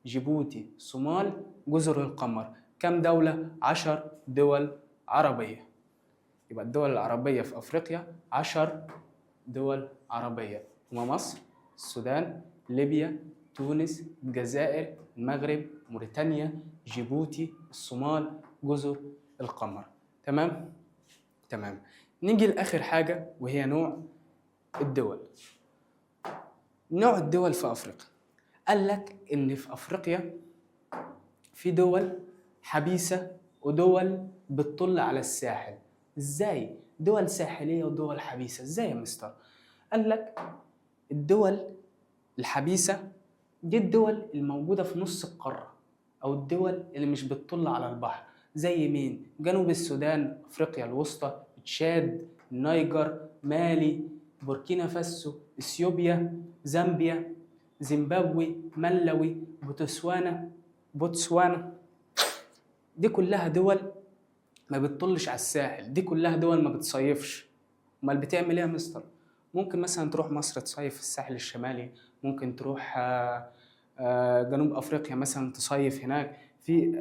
جيبوتي، صومال، جزر القمر. كم دولة؟ 10 دول عربية. يبقى الدول العربية في أفريقيا 10 دول عربية، هما مصر، السودان، ليبيا، تونس، الجزائر، المغرب، موريتانيا، جيبوتي، الصومال، جزر القمر. تمام؟ تمام. نيجي لآخر حاجة وهي نوع الدول. نوع الدول في أفريقيا، قال لك إن في أفريقيا في دول حبيسة ودول بتطل على الساحل. إزاي؟ دول ساحلية ودول حبيسة، إزاي يا مستر؟ قال لك الدول الحبيسة دي الدول الموجودة في نص القارة، أو الدول اللي مش بتطل على البحر. زي مين؟ جنوب السودان، أفريقيا الوسطى، تشاد، النيجر، مالي، بوركينا فاسو، إثيوبيا، زامبيا، زيمبابوي، ملاوي، بوتسوانا. دي كلها دول ما بتطلش على الساحل، دي كلها دول ما بتصيفش. امال بتعمل ايه يا مستر؟ ممكن مثلا تروح مصر تصيف في الساحل الشمالي، ممكن تروح جنوب افريقيا مثلا تصيف هناك في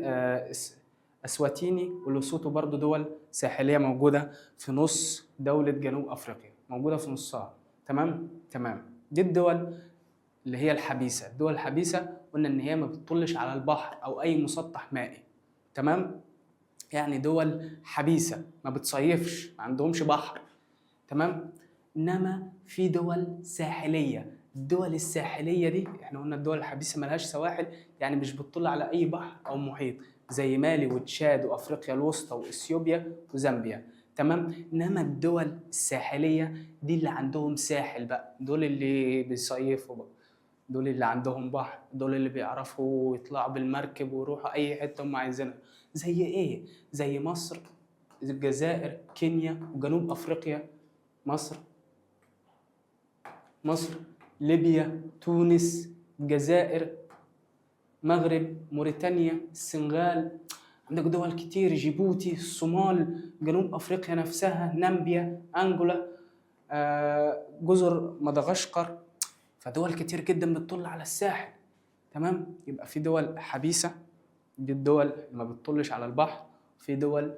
اسواتيني ولوسوتو، برضو دول ساحليه موجوده في نص دوله جنوب افريقيا، موجوده في نصها. تمام؟ تمام. دي الدول اللي هي الحبيسه. الدول الحبيسه قلنا ان هي ما بتطلش على البحر او اي مسطح مائي. تمام؟ يعني دول حبيسه ما بتصيفش، ما عندهمش بحر. تمام؟ انما في دول ساحليه. الدول الساحليه دي احنا قلنا الدول الحبيسه ملهاش سواحل، يعني مش بتطل على اي بحر او محيط، زي مالي وتشاد وافريقيا الوسطى واثيوبيا وزامبيا. تمام؟ انما الدول الساحليه دي اللي عندهم ساحل بقى، دول اللي بيصيفوا بقى، دول اللي عندهم بحر، دول اللي بيعرفوا يطلعوا بالمركب ويروحوا اي حته هم عايزينها. زي ايه؟ زي مصر، الجزائر، كينيا، وجنوب افريقيا. مصر، ليبيا، تونس، الجزائر، مغرب، موريتانيا، السنغال. عندك دول كتير، جيبوتي، الصومال، جنوب افريقيا نفسها، نامبيا، انجولا، جزر مدغشقر. فدول كتير جدا بتطل على الساحل. تمام؟ يبقى في دول حبيسة، دي الدول اللي ما بتطلش على البحر. في دول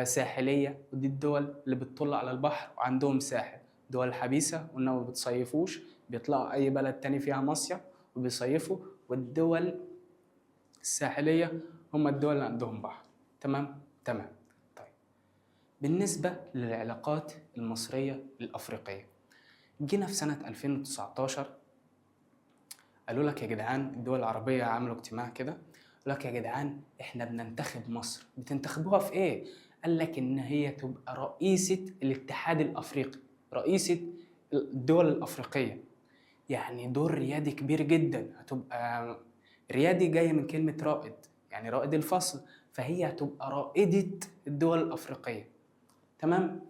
ساحلية، ودي الدول اللي بتطل على البحر وعندهم ساحل. دول حبيسة قلنا ما بتصيفوش، بيطلعوا أي بلد تاني فيها مصيف وبيصيفوا. والدول الساحلية هم الدول اللي عندهم بحر. تمام؟ تمام. طيب، بالنسبة للعلاقات المصرية الأفريقية، جينا في سنة 2019 قالوا لك يا جدعان، الدول العربية عملوا اجتماع كده، قالوا لك يا جدعان احنا بننتخب مصر. بتنتخبوها في ايه؟ قال لك ان هي تبقى رئيسة الاتحاد الافريقي، رئيسة الدول الافريقية. يعني دور ريادي كبير جدا. هتبقى ريادي جاية من كلمة رائد، يعني رائد الفصل، فهي هتبقى رائدة الدول الافريقية. تمام؟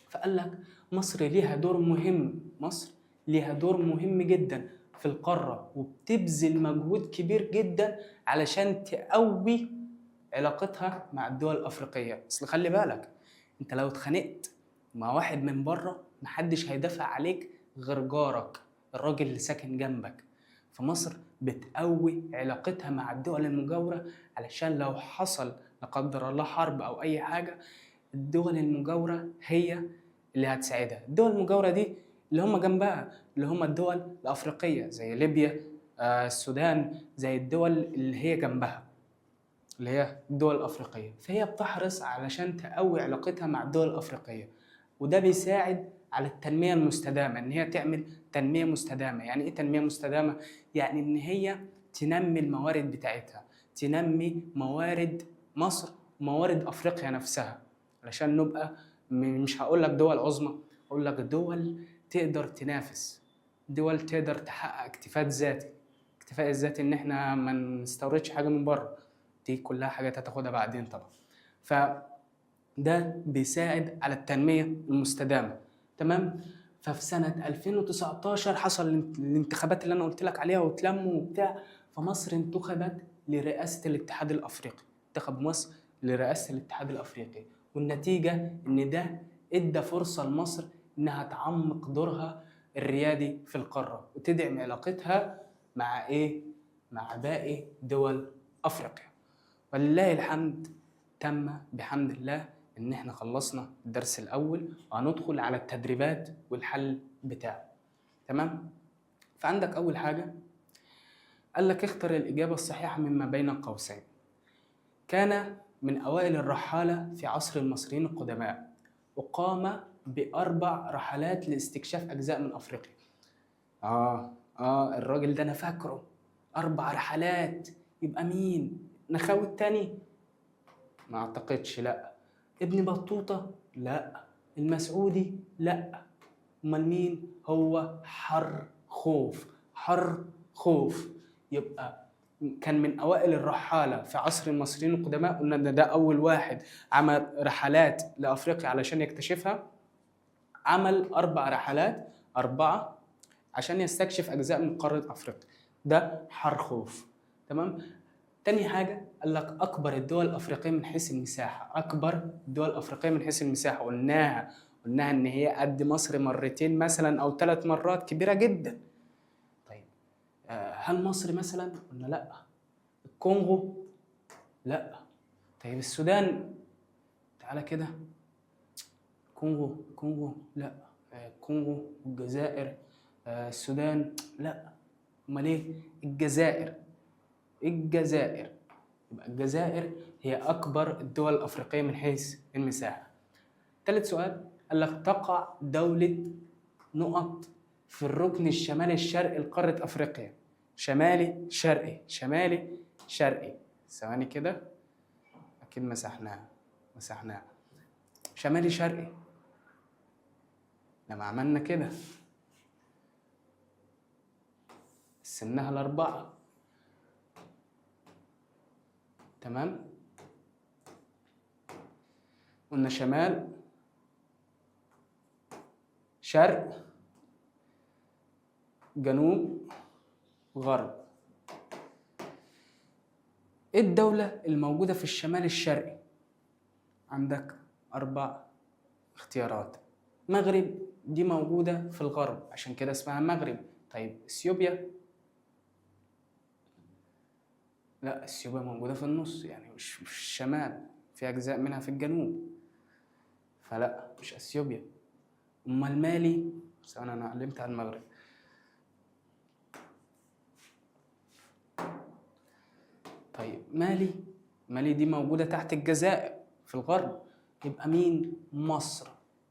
فقال لك مصر ليها دور مهم، مصر ليها دور مهم جدا في القارة، وبتبذل مجهود كبير جدا علشان تقوي علاقتها مع الدول الأفريقية. أصل خلي بالك، أنت لو اتخانقت مع واحد من بره محدش هيدافع عليك غير جارك، الراجل اللي ساكن جنبك. فمصر بتقوي علاقتها مع الدول المجاورة علشان لو حصل لا قدر الله حرب أو أي حاجة، الدول المجاورة هي اللي هتساعدها. الدول المجاورة دي اللي هم جنبها، اللي هم الدول الأفريقية زي ليبيا، السودان، زي الدول اللي هي جنبها اللي هي الدول الأفريقية. فهي بتحرص علشان تقوي علاقتها مع الدول الأفريقية، وده بيساعد على التنمية المستدامة، إن هي تعمل تنمية مستدامة. يعني إيه تنمية مستدامة؟ يعني إن هي تنمي الموارد بتاعتها، تنمي موارد مصر وموارد أفريقيا نفسها، علشان نبقى مش هقول لك دول عظمى، أقول لك دول تقدر تنافس، دول تقدر تحقق اكتفاء ذاتي. الاكتفاء الذاتي إن إحنا ما نستوردش حاجة من بره، دي كلها حاجات هتاخدها بعدين طبعا. فده بيساعد على التنمية المستدامة. تمام؟ ففي سنة 2019 حصل الانتخابات اللي أنا قلت لك عليها وتلموا وبتاع، فمصر انتخبت لرئاسة الاتحاد الأفريقي، انتخب مصر لرئاسة الاتحاد الأفريقي. والنتيجة إن ده إدى فرصة لمصر إنها تعمق دورها الريادي في القارة وتدعم علاقتها مع إيه؟ مع باقي دول أفريقيا. ولله الحمد، تم بحمد الله إن إحنا خلصنا الدرس الأول وهندخل على التدريبات والحل بتاعه. تمام؟ فعندك أول حاجة قال لك اختر الإجابة الصحيحة مما بين قوسين. كان من أوائل الرحالة في عصر المصريين القدماء، وقام ب4 رحلات لاستكشاف أجزاء من أفريقيا. الراجل ده أنا فاكره، 4 رحلات، يبقى مين؟ نخاوي التاني؟ ما أعتقدش، لأ. ابن بطوطة؟ لأ. المسعودي؟ لأ. أمال مين؟ هو حرخوف. يبقى كان من أوائل الرحالة في عصر المصريين القدماء، قلنا ده أول واحد عمل رحلات لأفريقيا علشان يكتشفها. عمل 4 رحلات، 4 عشان يستكشف أجزاء من قارة أفريقيا. ده حرخوف. تمام. تاني حاجة قال لك أكبر الدول الأفريقية من حيث المساحة. أكبر الدول الأفريقية من حيث المساحة قلناها إن هي قد مصر مرتين مثلا أو 3 مرات، كبيرة جدا. طيب هل مصر مثلا؟ قلنا لأ. الكونغو؟ لأ. طيب السودان؟ تعالى كده. كونغو لأ. الكونغو والجزائر. السودان لأ. أمال إيه؟ الجزائر. يبقى الجزائر هي أكبر الدول الأفريقية من حيث المساحة. ثالث سؤال قال لك تقع دولة نقط في الركن الشمالي الشرقي لقارة أفريقيا. شمالي شرقي. ثواني كده، أكيد مسحناها. شمالي شرقي. لما عملنا كده قسمناها ل4. تمام. قلنا شمال، شرق، جنوب، غرب. ايه الدولة الموجودة في الشمال الشرقي؟ عندك 4 اختيارات. مغرب دي موجودة في الغرب، عشان كده اسمها مغرب. طيب اثيوبيا؟ لا، اثيوبيا موجودة في النص، يعني مش في الشمال، في أجزاء منها في الجنوب، فلا مش اثيوبيا. أمال مالي؟ ثواني، أنا علمت على المغرب. طيب مالي دي موجودة تحت الجزائر في الغرب، يبقى مين؟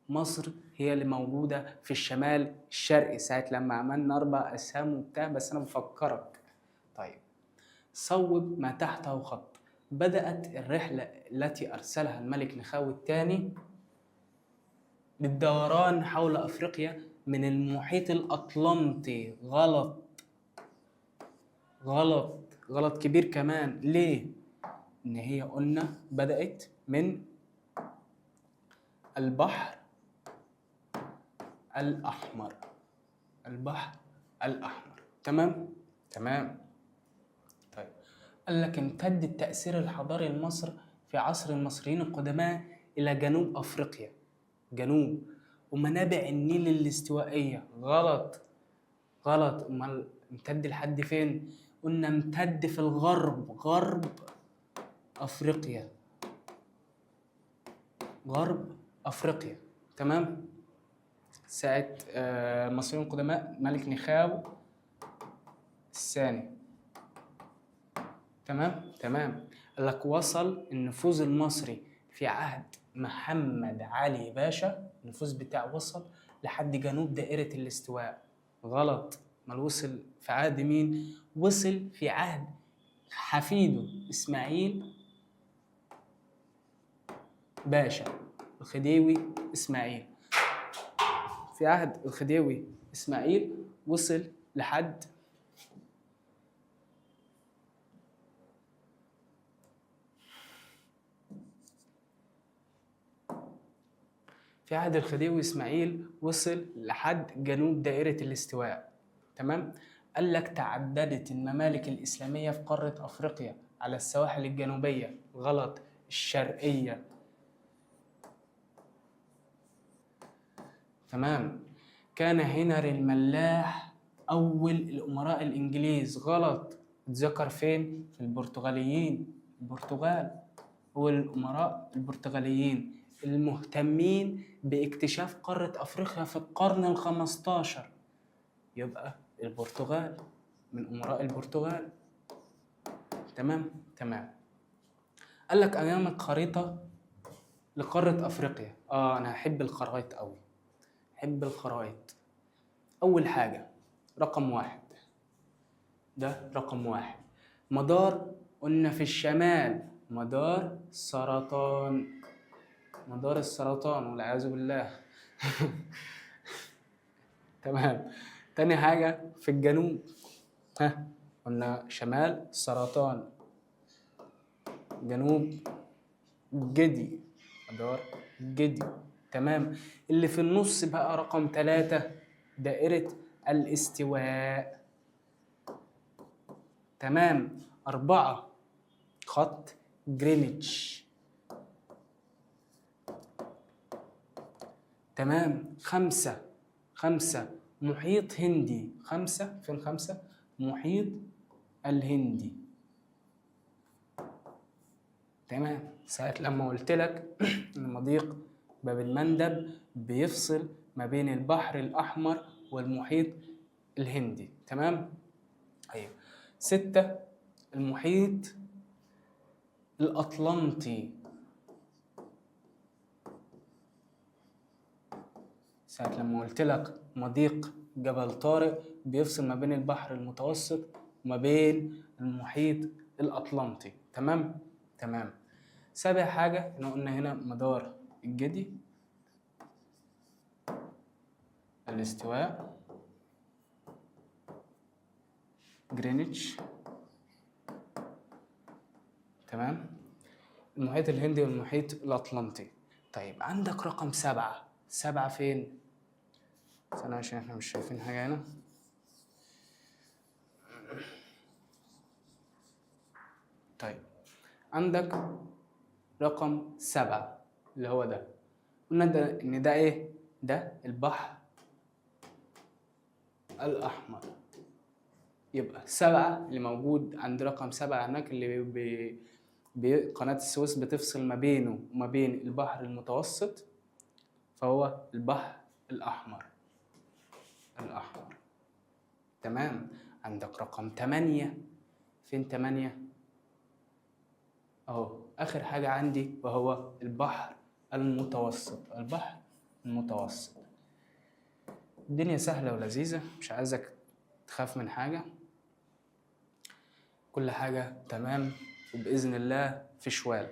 مصر هي اللي موجودة في الشمال الشرقي ساعة لما عملنا 4 أسهام وبتاع، بس أنا بفكرك. طيب صوب ما تحته خط. بدأت الرحلة التي أرسلها الملك نخاوي الثاني بالدوران حول أفريقيا من المحيط الأطلنطي. غلط كبير كمان. ليه؟ إن هي قلنا بدأت من البحر الأحمر. تمام. طيب قال لك امتد التأثير الحضاري لمصر في عصر المصريين القدماء إلى جنوب أفريقيا، ومنابع النيل الاستوائية. غلط. أمال امتد لحد فين؟ قلنا امتد في الغرب، غرب أفريقيا. تمام. ساعة المصريين القدماء ملك نخاو الثاني. تمام. قال لك وصل النفوذ المصري في عهد محمد علي باشا، النفوذ بتاعه وصل لحد جنوب دائرة الاستواء. غلط. ما وصل في عهد مين؟ وصل في عهد حفيده إسماعيل باشا، الخديوي إسماعيل. في عهد الخديوي إسماعيل وصل لحد جنوب دائرة الاستواء. تمام. قال لك تعددت الممالك الإسلامية في قارة أفريقيا على السواحل الجنوبية. غلط. الشرقية. تمام. كان هنري الملاح أول الأمراء الإنجليز. غلط. اتذكر فين؟ في البرتغال. هو الأمراء البرتغاليين المهتمين باكتشاف قارة أفريقيا في القرن ال15، يبقى البرتغال. من أمراء البرتغال. تمام. قال لك أمامك خريطة لقارة أفريقيا. أنا أحب الخرايط أوي، أحب الخرايط. أول حاجة رقم 1، ده رقم 1 مدار، قلنا في الشمال مدار سرطان، مدار السرطان والعياذ بالله. تمام. تاني حاجة في الجنوب، قلنا شمال سرطان، جنوب جدي، مدار جدي. تمام. اللي في النص بقى رقم 3 دائرة الاستواء. تمام. 4 خط جرينتش. تمام. 5 محيط هندي. 5 فين؟ 5 محيط الهندي. تمام. ساعة لما قلت لك ان مضيق باب المندب بيفصل ما بين البحر الأحمر والمحيط الهندي. تمام. أيوه. 6 المحيط الأطلنطي. ساعة لما قلت لك مضيق جبل طارق بيفصل ما بين البحر المتوسط وما بين المحيط الأطلنطي. تمام. 7 حاجة احنا قلنا هنا مدار الجدي، الاستواء، جرينتش. تمام. المحيط الهندي والمحيط الأطلنطي. طيب عندك رقم 7. 7 فين؟ استنى عشان احنا مش شايفين حاجة هنا. طيب عندك رقم 7 اللي هو ده، قلنا ده ان ده ايه؟ ده البحر الأحمر. يبقى 7 اللي موجود عند رقم 7 هناك، اللي قناة السويس بتفصل ما بينه وما بين البحر المتوسط، فهو البحر الأحمر. تمام. عندك رقم 8. فين 8؟ اهو آخر حاجة عندي، وهو البحر المتوسط. الدنيا سهلة ولذيذة، مش عايزك تخاف من حاجة، كل حاجة تمام وبإذن الله في شوال.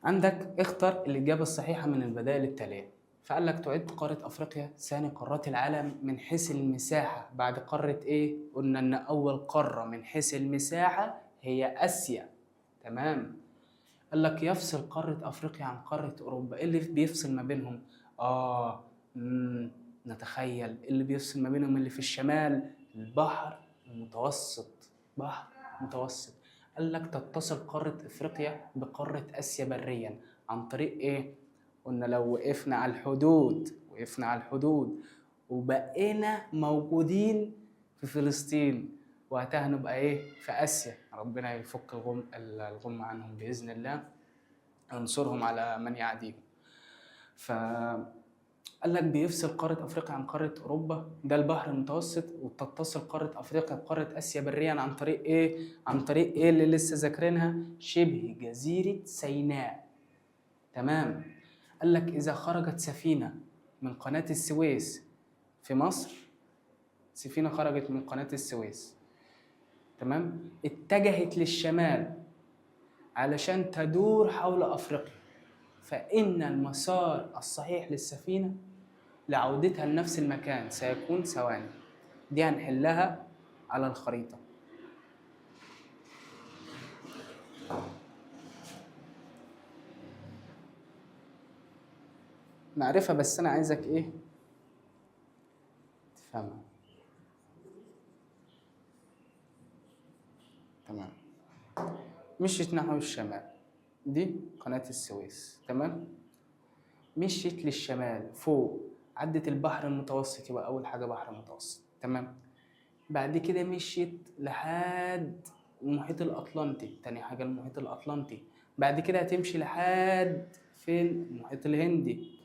عندك اختر الإجابة الصحيحة من البدائل التالية. فقال لك تعد قارة أفريقيا ثاني قارات العالم من حيث المساحة بعد قارة إيه؟ قلنا إن أول قارة من حيث المساحة هي آسيا. تمام. قال لك يفصل قارة أفريقيا عن قارة أوروبا. إيه اللي بيفصل ما بينهم؟ نتخيل اللي بيفصل ما بينهم اللي في الشمال البحر المتوسط. قال لك تتصل قارة أفريقيا بقارة آسيا بريا عن طريق إيه؟ قلنا لو وقفنا على الحدود وبقينا موجودين في فلسطين، وقتها هنبقى إيه؟ في آسيا. ربنا يفك الغم عنهم بإذن الله، ينصرهم على من يعاديهم. قال لك بيفصل قارة أفريقيا عن قارة أوروبا ده البحر المتوسط، وتتصل قارة أفريقيا بقارة آسيا بريا عن طريق إيه؟ اللي لسه ذاكرينها، شبه جزيرة سيناء. تمام. قال لك إذا خرجت سفينة من قناة السويس في مصر، سفينة خرجت من قناة السويس، تمام، اتجهت للشمال علشان تدور حول أفريقيا، فإن المسار الصحيح للسفينة لعودتها لنفس المكان سيكون ثواني. دي هنحلها على الخريطة. نعرفها بس أنا عايزك إيه تفهمها. تمام. مشيت نحو الشمال، دي قناة السويس. تمام. مشيت للشمال فوق، عدت البحر المتوسط، يبقى أول حاجة بحر المتوسط. تمام. بعد كده مشيت لحد المحيط الأطلنطي، تاني حاجة المحيط الأطلنطي. بعد كده هتمشي لحد فين؟ المحيط الهندي،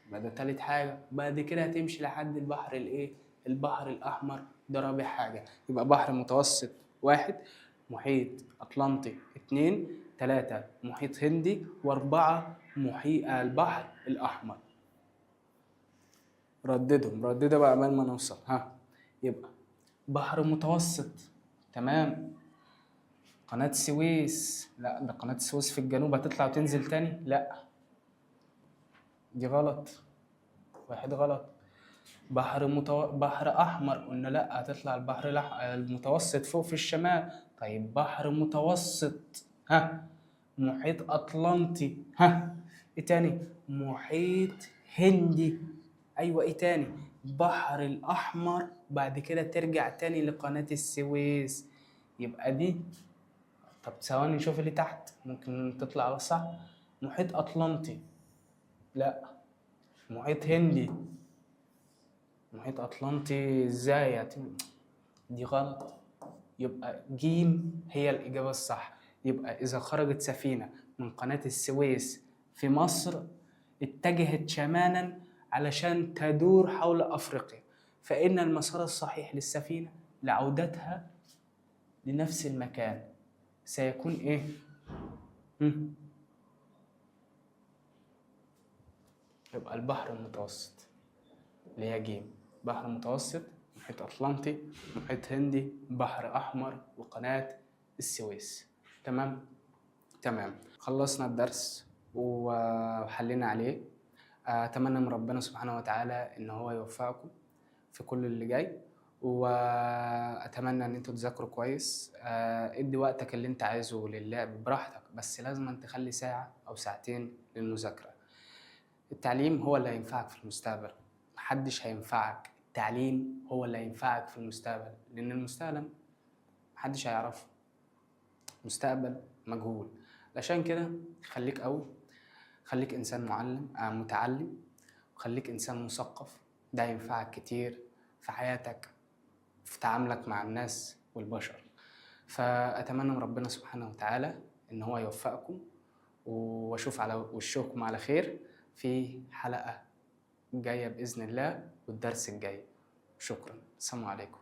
يبقى ده تالت حاجة. بعد كده هتمشي لحد البحر الإيه؟ البحر الأحمر ده رابع حاجة. يبقى بحر متوسط 1، محيط أطلنطي 2، 3 محيط هندي، و4 محيط البحر الأحمر. رددوا بقى قبل ما نوصل. يبقى بحر متوسط، تمام. قناة السويس، لا ده قناة السويس في الجنوب، هتطلع وتنزل تاني، لا دي غلط، واحد غلط. بحر أحمر قلنا لا، هتطلع البحر المتوسط فوق في الشمال. طيب بحر متوسط، محيط أطلنطي، إيه تاني؟ محيط هندي، أيوة إيه تاني؟ بحر الأحمر، بعد كده ترجع تاني لقناة السويس. يبقى دي، طب ثواني نشوف اللي تحت ممكن تطلع على صح. محيط أطلنطي، لا. محيط هندي، محيط أطلنطي ازاي دي غلط. يبقى جيم هي الإجابة الصح. يبقى إذا خرجت سفينة من قناة السويس في مصر، اتجهت شمالا علشان تدور حول أفريقيا، فإن المسار الصحيح للسفينة لعودتها لنفس المكان سيكون إيه؟ يبقى البحر المتوسط اللي هي جيم، بحر متوسط، محيط أطلنطي، محيط هندي، بحر أحمر، وقناة السويس. تمام؟ تمام. خلصنا الدرس وحلينا عليه. أتمنى من ربنا سبحانه وتعالى إن هو يوفقكم في كل اللي جاي، وأتمنى إن انتوا تذاكروا كويس. ادي وقتك اللي انت عايزه للعب براحتك، بس لازم تخلي ساعة أو ساعتين للمذاكرة. التعليم هو اللي هينفعك في المستقبل، محدش هينفعك. التعليم هو اللي هينفعك في المستقبل، لأن المستقبل محدش هيعرفه، مستقبل مجهول. عشان كده خليك خليك إنسان متعلم، وخليك إنسان مثقف. ده هينفعك كتير في حياتك، في تعاملك مع الناس والبشر. فأتمنى من ربنا سبحانه وتعالى إن هو يوفقكم، وأشوف على وشكم على خير في حلقة جاية بإذن الله والدرس الجاي. شكرا، السلام عليكم.